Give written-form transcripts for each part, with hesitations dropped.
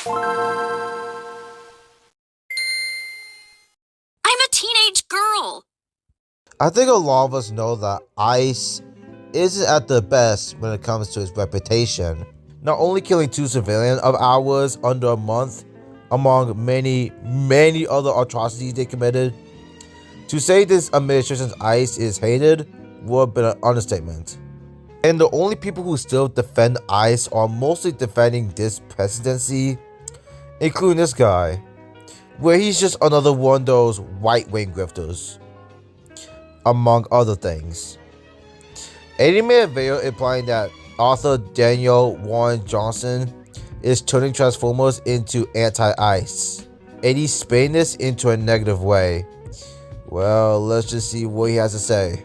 I'm a teenage girl. I think a lot of us know that Ice isn't at the best when it comes to his reputation. Not only killing 2 civilians of ours under a month, among many other atrocities they committed. To say this administration's ICE is hated would have been an understatement. And the only people who still defend ICE are mostly defending this presidency, including this guy, where he's just another one of those right-wing grifters, among other things. And he made a video implying that author Daniel Warren Johnson is turning Transformers into anti-ICE, and he's spinning this into a negative way. Well, let's just see what he has to say.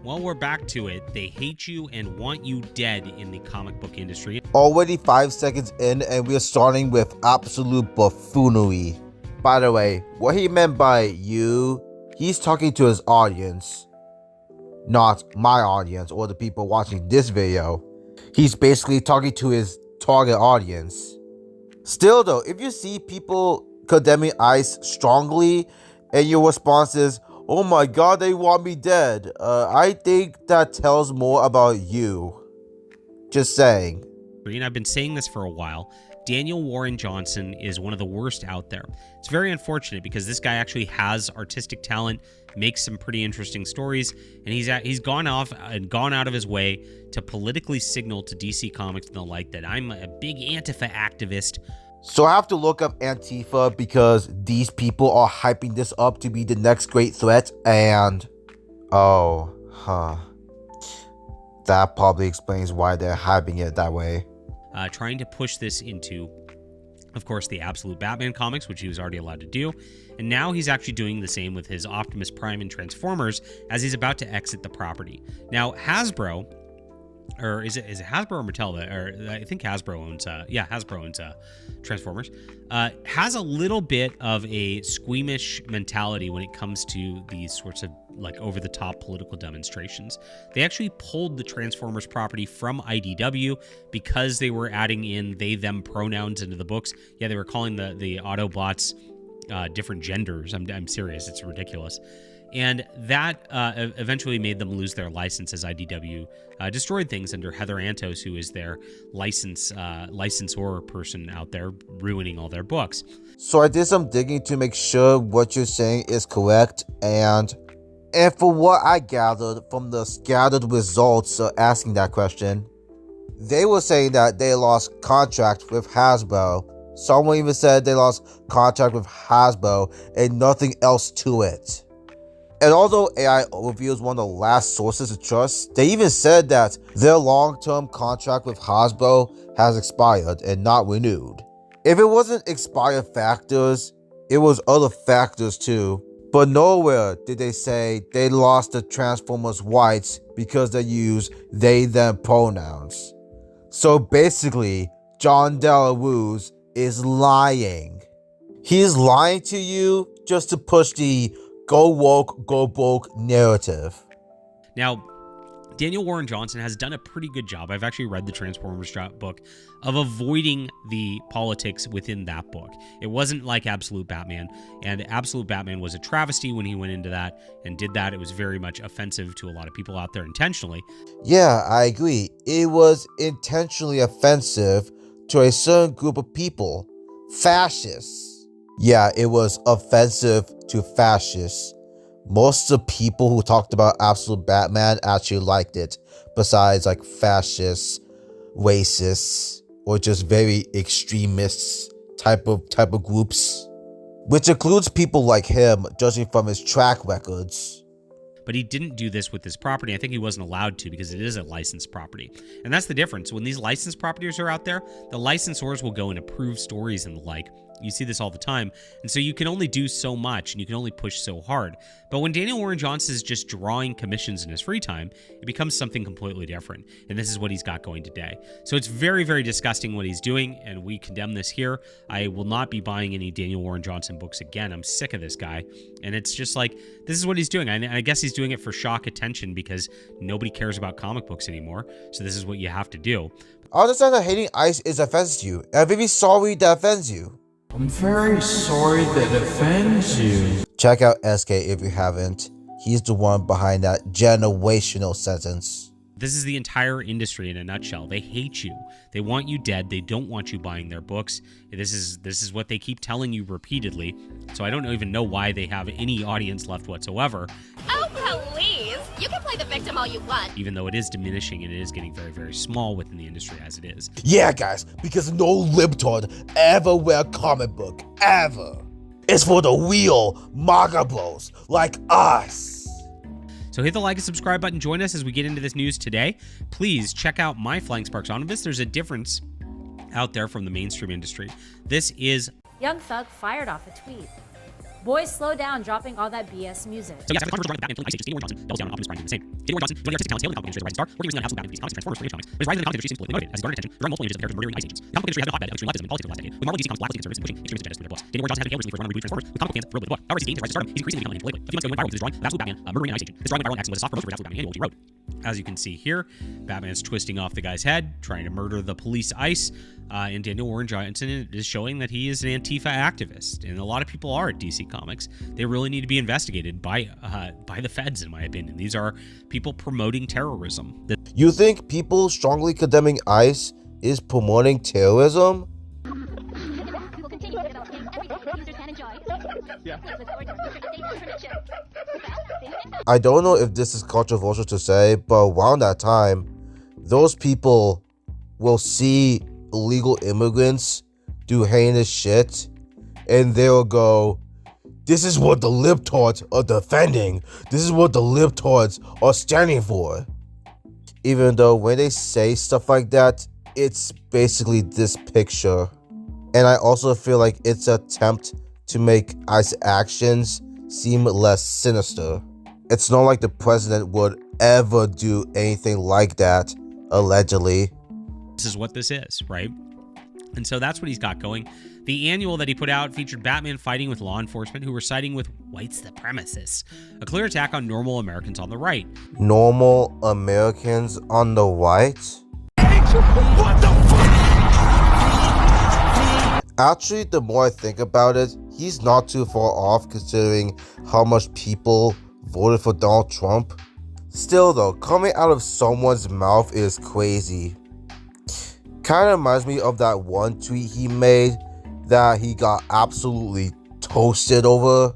Well, we're back to it. They hate you and want you dead in the comic book industry. Already 5 seconds in, and we're starting with absolute buffoonery. By the way, what he meant by you, he's talking to his audience, not my audience or the people watching this video. He's basically talking to his target audience. Still though, if you see people condemning ICE strongly and your response is, "Oh my god, they want me dead," I think that tells more about you. Just saying. And I've been saying this for a while. Daniel Warren Johnson is one of the worst out there. It's very unfortunate because this guy actually has artistic talent, makes some pretty interesting stories, and he's gone off and gone out of his way to politically signal to DC Comics and the like that I'm a big Antifa activist. So I have to look up Antifa because these people are hyping this up to be the next great threat, and that probably explains why they're hyping it that way. Trying to push this into, of course, the Absolute Batman comics, which he was already allowed to do. And now he's actually doing the same with his Optimus Prime and Transformers as he's about to exit the property. Now, Hasbro, or is it Hasbro or Mattel? Or I think Hasbro owns, Hasbro owns Transformers, has a little bit of a squeamish mentality when it comes to these sorts of like over-the-top political demonstrations. They actually pulled the Transformers property from IDW because they were adding in they/them pronouns into the books. Yeah, they were calling the Autobots different genders. I'm serious. It's ridiculous. And that eventually made them lose their license as IDW destroyed things under Heather Antos, who is their licensor person out there, ruining all their books. So I did some digging to make sure what you're saying is correct, and for what I gathered from the scattered results asking that question, they were saying that they lost contract with Hasbro. Someone even said they lost contract with Hasbro and nothing else to it. And although AI Overview is one of the last sources to trust, they even said that their long-term contract with Hasbro has expired and not renewed. If it wasn't expired factors, it was other factors too. But nowhere did they say they lost the Transformers rights because they use they/them pronouns. So basically, Jon Del Arroz is lying. He's lying to you just to push the go woke, go broke narrative. Now, Daniel Warren Johnson has done a pretty good job. I've actually read the Transformers book of avoiding the politics within that book. It wasn't like Absolute Batman, and Absolute Batman was a travesty when he went into that and did that. It was very much offensive to a lot of people out there intentionally. Yeah, I agree. It was intentionally offensive to a certain group of people. Fascists. Yeah, it was offensive to fascists. Most of the people who talked about Absolute Batman actually liked it, besides like fascists, racists, or just very extremists type of groups, which includes people like him, judging from his track records. But he didn't do this with this property. I think he wasn't allowed to because it is a licensed property. And that's the difference. When these licensed properties are out there, the licensors will go and approve stories and the like. You see this all the time. And so you can only do so much and you can only push so hard. But when Daniel Warren Johnson is just drawing commissions in his free time, it becomes something completely different. And this is what he's got going today. So it's very, very disgusting what he's doing, and we condemn this here. I will not be buying any Daniel Warren Johnson books again. I'm sick of this guy. And it's just like, this is what he's doing. I guess he's doing it for shock attention because nobody cares about comic books anymore. So this is what you have to do. I understand that hating ICE is offensive to you, and I'm very sorry that offends you. I'm very sorry that offends you. Check out SK if you haven't. He's the one behind that generational sentence. This is the entire industry in a nutshell. They hate you. They want you dead. They don't want you buying their books. This is what they keep telling you repeatedly. So I don't even know why they have any audience left whatsoever. Oh, please. You can play the victim all you want. Even though it is diminishing and it is getting very, very small within the industry as it is. Yeah, guys, because no libtard ever wear a comic book, ever. It's for the real manga bros like us. So hit the like and subscribe button. Join us as we get into this news today. Please check out my Flying Sparks Omnibus. There's a difference out there from the mainstream industry. This is... Young Thug fired off a tweet. Boys, slow down, dropping all that BS music. So yes, after the controversy surrounding Batman killing Ice Agent, Daniel Warren Johnson doubles down on Optimus Prime doing the same. Daniel Warren Johnson, 20 years talent, tailing the comic industry as a rising star, working recently on Hasselhoff Batman, DC Comics, and Transformers for Image Comics. But his rise in the comic industry seems politically motivated, as he's garnered attention, drawing multiple images of characters murdering Ice Agents. The comic book industry has been hotbed of extreme leftism and politics over the last decade, with Marvel DC Comics blacklisting conservatives and pushing extremist agendas through their books. Daniel Warren Johnson has been hailed recently for his run on rebooting Transformers, with comic book fans thrilled with the book. However, as he gains his rise to stardom, he's increasingly becoming politically. A few months ago, he went viral with his drawing of Absolute Batman murdering an Ice Agent. This drawing went viral and acted was a soft promotion for his Absolute Batman annual, which he wrote. As you can see here, Batman's twisting off the guy's head, trying to murder the police ICE, and Daniel Warren Johnson is showing that he is an Antifa activist, and a lot of people are at DC Comics. They really need to be investigated by the feds, in my opinion. These are people promoting terrorism. You think people strongly condemning ICE is promoting terrorism? I don't know if this is controversial to say, but around that time, those people will see illegal immigrants do heinous shit, and they'll go, this is what the libtards are defending. This is what the libtards are standing for. Even though when they say stuff like that, it's basically this picture. And I also feel like it's an attempt to make ICE actions seem less sinister. It's not like the president would ever do anything like that, allegedly. This is what this is, right? And so that's what he's got going. The annual that he put out featured Batman fighting with law enforcement who were siding with white supremacists, a clear attack on normal Americans on the right. Normal Americans on the right? What the fuck? Actually, the more I think about it, he's not too far off considering how much people voted for Donald Trump. Still though, coming out of someone's mouth is crazy. Kind of reminds me of that one tweet he made that he got absolutely toasted over.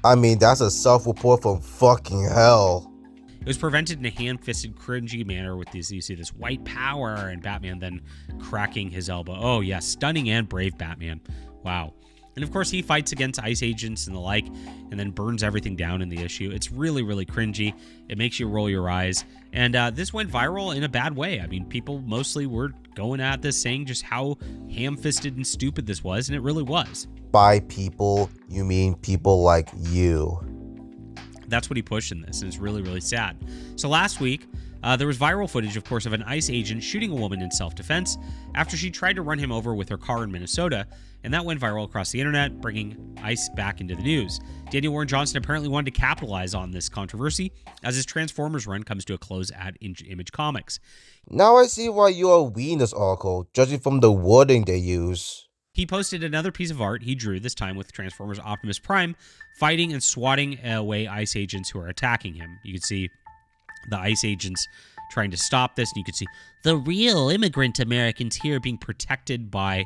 I mean, that's a self-report from fucking hell. It was prevented in a hand-fisted, cringy manner with this, you see this white power, and Batman then cracking his elbow. Oh yeah, stunning and brave Batman. Wow. And of course, he fights against ICE agents and the like, and then burns everything down in the issue. It's really, really cringy. It makes you roll your eyes. And this went viral in a bad way. I mean, people mostly were going at this saying just how ham-fisted and stupid this was, and it really was. By people, you mean people like you. That's what he pushed in this, and it's really, really sad. So last week, there was viral footage, of course, of an ICE agent shooting a woman in self-defense after she tried to run him over with her car in Minnesota, and that went viral across the internet, bringing ICE back into the news. Daniel Warren Johnson apparently wanted to capitalize on this controversy as his Transformers run comes to a close at Image Comics. Now I see why you are reading this article, judging from the wording they use. He posted another piece of art he drew, this time with Transformers Optimus Prime, fighting and swatting away ICE agents who are attacking him. You can see the ICE agents trying to stop this, and you can see the real immigrant Americans here being protected by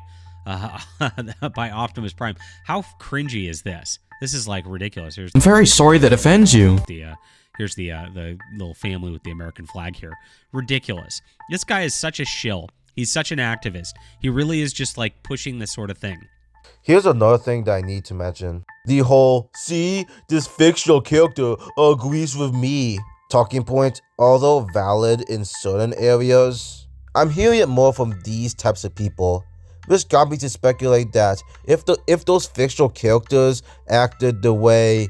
by Optimus Prime. How cringy is this? This is like ridiculous. I'm very sorry that offends you. Here's the little family with the American flag here. Ridiculous. This guy is such a shill. He's such an activist. He really is just like pushing this sort of thing. Here's another thing that I need to mention. The whole, see, this fictional character agrees with me talking point, although valid in certain areas, I'm hearing it more from these types of people, which got me to speculate that if those fictional characters acted the way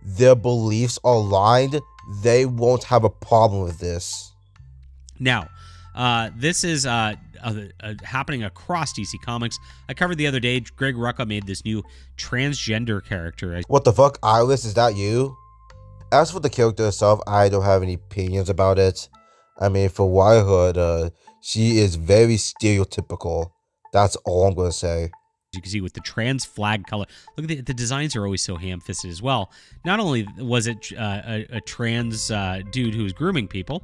their beliefs are aligned, they won't have a problem with this. Now, this is happening across DC Comics. I covered the other day, Greg Rucka made this new transgender character. What the fuck, Iris, is that you? As for the character itself, I don't have any opinions about it. I mean, for what I heard, She is very stereotypical. That's all I'm gonna say. You can see with the trans flag color. Look at the designs are always so ham-fisted as well. Not only was it a trans dude who was grooming people,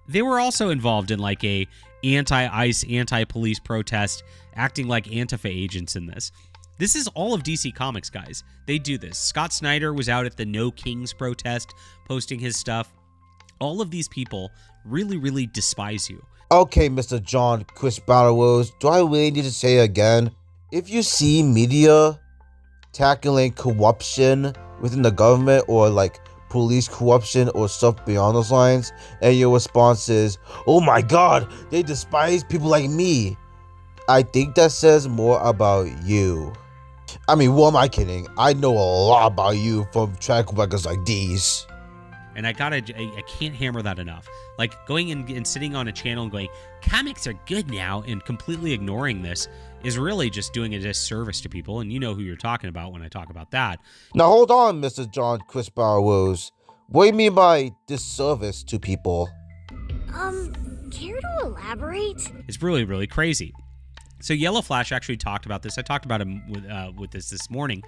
they were also involved in like a anti-ICE, anti-police protest, acting like Antifa agents in this. This is all of DC Comics, guys. They do this. Scott Snyder was out at the No Kings protest, posting his stuff. All of these people really, really despise you. Okay, Mr. Jon Del Arroz, do I really need to say it again? If you see media tackling corruption within the government or like police corruption or stuff beyond those lines, and your response is, oh my god, they despise people like me, I think that says more about you. I mean, what am I kidding? I know a lot about you from track records like these. And I can't hammer that enough. Like going and sitting on a channel and going, comics are good now, and completely ignoring this is really just doing a disservice to people. And you know who you're talking about when I talk about that. Now hold on, Mr. Jon Del Arroz. What do you mean by disservice to people? Care to elaborate? It's really, really crazy. So Yellow Flash actually talked about this. I talked about him with this morning.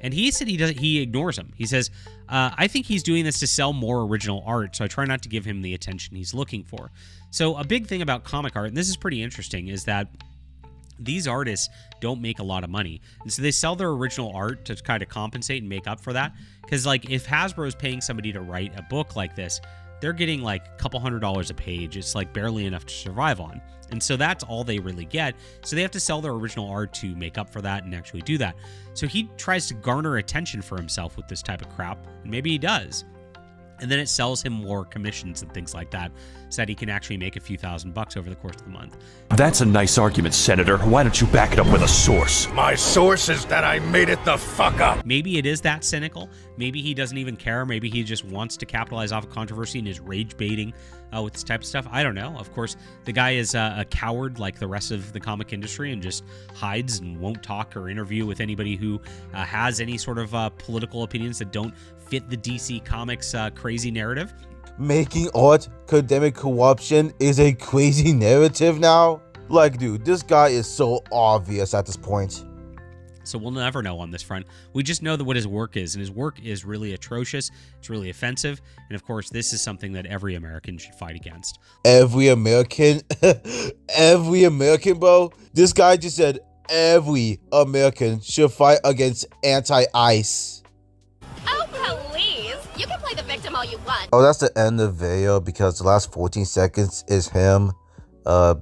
And he said he ignores him. He says, I think he's doing this to sell more original art, so I try not to give him the attention he's looking for. So a big thing about comic art, and this is pretty interesting, is that these artists don't make a lot of money. And so they sell their original art to kind of compensate and make up for that. Because like if Hasbro is paying somebody to write a book like this, they're getting like a couple $100 a page. It's like barely enough to survive on. And so that's all they really get. So they have to sell their original art to make up for that and actually do that. So he tries to garner attention for himself with this type of crap, and maybe he does. And then it sells him more commissions and things like that, so that he can actually make a few $1,000 over the course of the month. That's a nice argument, Senator. Why don't you back it up with a source? My source is that I made it the fuck up. Maybe it is that cynical. Maybe he doesn't even care. Maybe he just wants to capitalize off of controversy and is rage baiting with this type of stuff. I don't know. Of course, the guy is a coward like the rest of the comic industry and just hides and won't talk or interview with anybody who has any sort of political opinions that don't fit the DC Comics crazy narrative. Making art condemning corruption is a crazy narrative now? Like, dude, this guy is so obvious at this point. So we'll never know on this front. We just know that what his work is, and his work is really atrocious. It's really offensive. And of course, this is something that every American should fight against. Every American? Every American, bro? This guy just said every American should fight against anti-ICE. Oh, please. You can play the victim all you want. Oh, that's the end of the video because the last 14 seconds is him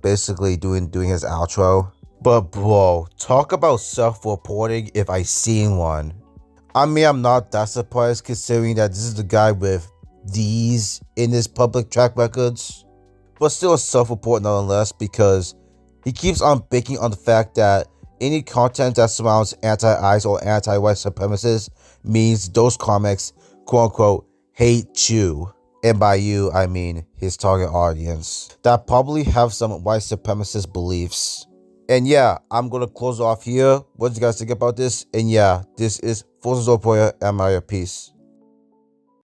basically doing his outro. But bro, talk about self-reporting if I seen one. I mean, I'm not that surprised considering that this is the guy with these in his public track records. But still a self-report nonetheless because he keeps on banking on the fact that any content that surrounds anti-ICE or anti-white supremacists means those comics, quote-unquote, hate you. And by you, I mean his target audience that probably have some white supremacist beliefs. And yeah, I'm going to close off here. What do you guys think about this? And yeah, this is Forza Zopoya and Mario. Peace.